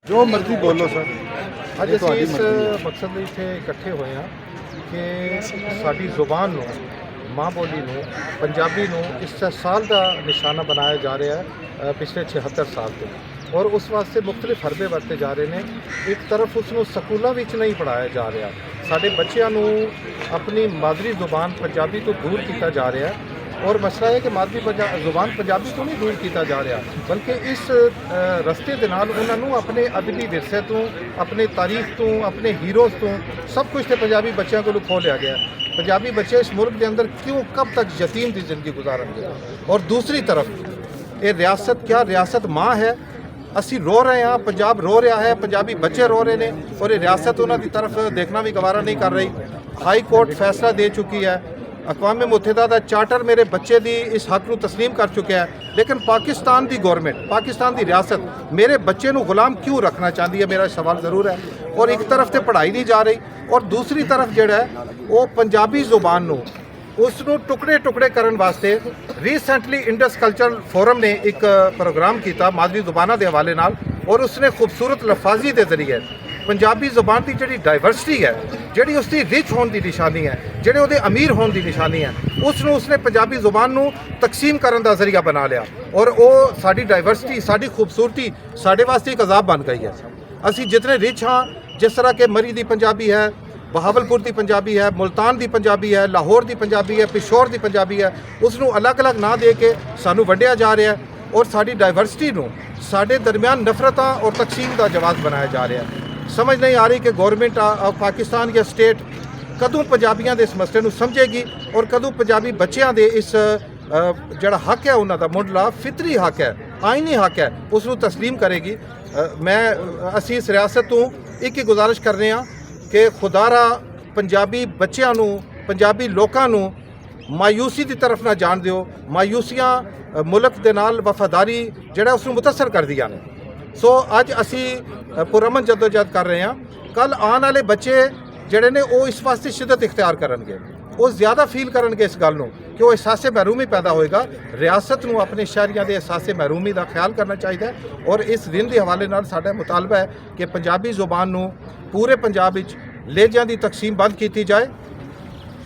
ਜੋ ਮਰਜ਼ੀ ਬੋਲੋ ਸਰ। ਅੱਜ ਅਸੀਂ ਇਸ ਮਕਸਦ ਲਈ ਇੱਥੇ ਇਕੱਠੇ ਹੋਏ ਹਾਂ ਕਿ ਸਾਡੀ ਜ਼ੁਬਾਨ ਨੂੰ, ਮਾਂ ਬੋਲੀ ਨੂੰ, ਪੰਜਾਬੀ ਨੂੰ ਇਸ ਸਾਲ ਦਾ ਨਿਸ਼ਾਨਾ ਬਣਾਇਆ ਜਾ ਰਿਹਾ ਹੈ ਪਿਛਲੇ 76 ਸਾਲ ਤੋਂ, ਔਰ ਉਸ ਵਾਸਤੇ ਮੁxtਲਿਫ ਹਰਬੇ ਵਰਤੇ ਜਾ ਰਹੇ ਨੇ। ਇੱਕ ਤਰਫ ਉਸ ਨੂੰ ਸਕੂਲਾਂ ਵਿੱਚ ਨਹੀਂ ਪੜ੍ਹਾਇਆ ਜਾ ਰਿਹਾ, ਸਾਡੇ ਬੱਚਿਆਂ ਨੂੰ ਆਪਣੀ ਮਾਦਰੀ ਜ਼ੁਬਾਨ ਪੰਜਾਬੀ ਤੋਂ ਦੂਰ ਕੀਤਾ ਜਾ ਰਿਹਾ ਹੈ। और मसला है कि मादरी जुबान पंजाबी तो नहीं दूर किया जा रहा, बल्कि इस रस्ते के नाल उन्होंने अपने अदबी विरसे तो, अपने तारीख तो, अपने हीरोज़ तो सब कुछ तो पंजाबी बच्चों को खो लिया गया। पंजाबी बच्चे इस मुल्क के अंदर क्यों कब तक यतीम की जिंदगी गुजारेंगे। और दूसरी तरफ ये रियासत क्या रियासत माँ है, असी रो रहे हैं, पंजाब रो रहा है, पंजाबी बच्चे रो रहे हैं, और ये रियासत उन्होंने तरफ देखना भी गवारा नहीं कर रही। हाई कोर्ट फैसला दे चुकी है, अक़वाम मुत्तहिदा का चार्टर मेरे बच्चे की इस हक को तस्लीम कर चुका है, लेकिन पाकिस्तान की गौरमेंट, पाकिस्तान की रियासत मेरे बच्चे को गुलाम क्यों रखना चाहती है, मेरा सवाल ज़रूर है। और एक तरफ तो पढ़ाई नहीं जा रही, और दूसरी तरफ जोड़ा है वो पंजाबी जुबान उसनों टुकड़े टुकड़े करने वास्ते रीसेंटली इंडस कल्चरल फोरम ने एक प्रोग्राम किया मादरी जुबाना के हवाले नाल, और उसने खूबसूरत लफाजी के जरिए पंजाबी जुबान की जी डाइवर्सिटी है, जी उसकी रिच होने की निशानी है, जोड़े वो अमीर होने की निशानी है, उसने पंजाबी जुबान को तकसीम करने का जरिया बना लिया। और वो साड़ी डाइवर्सिटी, साड़ी खूबसूरती साढ़े वास्ते एक अजाब बन गई है। असी जितने रिच हाँ, जिस तरह के मरी की पंजाबी है, बहावलपुर की पंजाबी है, मुल्तान की पंजाबी है, लाहौर की पंजाबी है, पिशोर की पंजाबी है, उसनों अलग अलग ना दे के सानू वंडिया जा रहा है, और साड़ी डाइवर्सिटी को साढ़े दरमियान नफरतां और तकसीम का जवाब बनाया जा रहा है। समझ नहीं आ रही कि गौरमेंट ऑफ पाकिस्तान या स्टेट कदों पंजाबियों के इस मसले को समझेगी, और कदों पंजाबी बच्चों के इस जड़ा हक है उन्होंने मुंडला फितरी हक है, आईनी हक है, उसनों तस्लीम करेगी। असी इस रियासत तो एक ही गुजारिश कर रहे हैं कि खुदारा पंजाबी बच्चों को, पंजाबी लोगों को मायूसी की तरफ ना जान दिओ। मायूसियाँ मुल्क के नाल वफादारी जड़ा उसनों मुतासर कर दिया ने। सो अज असी पुरअमन जदोजहद कर रहे हैं, कल आने वाले बच्चे जड़े ने वो इस वास्ते शिद्दत इख्तियार करेंगे, वो ज़्यादा फील करेंगे इस गल कि वो एहसासे महरूमी पैदा होएगा। रियासत को अपने शहरियों के एहसासे महरूमी का ख्याल करना चाहिए, और इस दिन के हवाले नाल साडा मुतालबा है कि पंजाबी जुबान को पूरे पंजाब विच लहजियां की तकसीम बंद की जाए।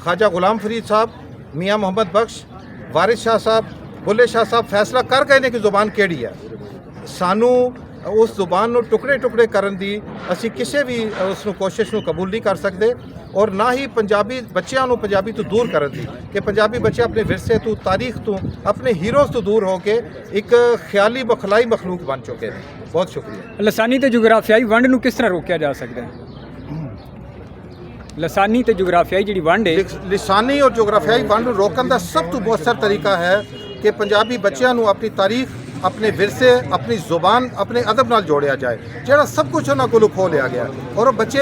ख्वाजा गुलाम फरीद साहब, मियाँ मोहम्मद बख्श, वारिस शाह साहब, बुल्ले शाह साहब फैसला कर गए कि जुबान केड़ी है। सानू उस जुबान को टुकड़े टुकड़े करन दी असी किसी भी उस कोशिश को कबूल नहीं कर सकते, और ना ही पंजाबी बच्चों को पंजाबी तो दूर करन दी कि पंजाबी बच्चे अपने विरसे तो, तारीख तो, अपने हीरोज़ तो दूर होके एक ख्याली बखलाई मखलूक बन चुके हैं। बहुत शुक्रिया। लसानी तो जोग्राफियाई वंड नूं किस तरह रोकया जा सकता है? लसानी तो जोग्राफियाई जी वंड है, लसानी और जोग्राफियाई वंड रोकने का सब तो मौसर तरीका है कि पंजाबी बच्चों को अपनी तारीख, अपने विरसे, अपनी जुबान, अपने अदब नाल जोड़िया जाए, जोड़ा सब कुछ उन्होंने को खो लिया गया। और बच्चे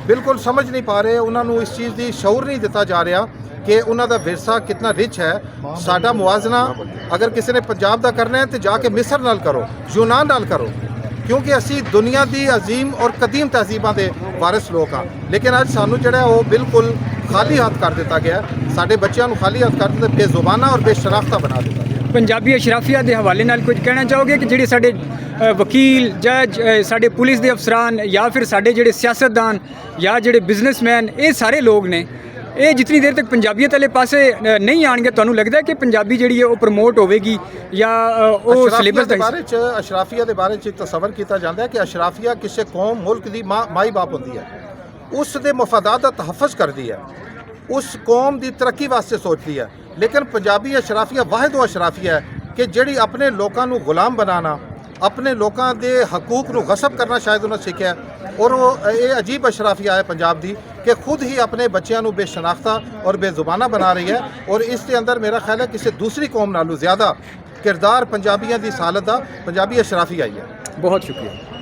बिल्कुल समझ नहीं पा रहे, उन्होंने इस चीज़ की शऊर नहीं दिता जा रहा कि उन्होंने विरसा कितना रिच है। साडा मुआजना अगर किसी ने पंजाब का करना है तो जाके मिस्र नाल करो, यूनान नाल करो, क्योंकि असी दुनिया की अजीम और कदीम तहजीबों के वारिस लोग हाँ। लेकिन अज सानू जड़ा वो बिल्कुल खाली हाथ कर दिता गया, साडे बच्चों को खाली हाथ कर दिता, बेजुबाना और बेशनाख्ता बना दिता गया। पंजाबी अशराफिया के हवाले नाल कुछ कहना चाहोगे कि जिहड़े साडे वकील, जज, साडे पुलिस के अफसरान, या फिर साडे जिहड़े सियासतदान या जिहड़े बिजनेसमैन, ये सारे लोग ने, ये जितनी देर तक पंजाबीयत वाले पासे नहीं आएंगे, तुहानूं लगदा है कि पंजाबी जिहड़ी है वो प्रमोट होवेगी या वो सिलेबस के बारे च अशराफिया के बारे च तसव्वुर किया जाता है कि अशराफिया किसी कौम मुल्क की माई बाप होती है, उसके मफादात का तहफ़्फ़ुज़ करती है, उस कौम की तरक्की वास्ते सोचती है। लेकिन पंजाबी अशराफिया वाहिद वो अशराफिया है कि जिहड़ी अपने लोगों को गुलाम बनाना, अपने लोगों के हकूक को गसब करना शायद उन्हें सीखा। और वो ये अजीब अशराफिया है पंजाब की कि खुद ही अपने बच्चों को बेशनाख्ता और बेजुबाना बना रही है, और इसके अंदर मेरा ख्याल है किसी दूसरी कौम नालों ज़्यादा किरदार पंजाबियों की सालत का पंजाबी अशराफिया ही है। बहुत शुक्रिया।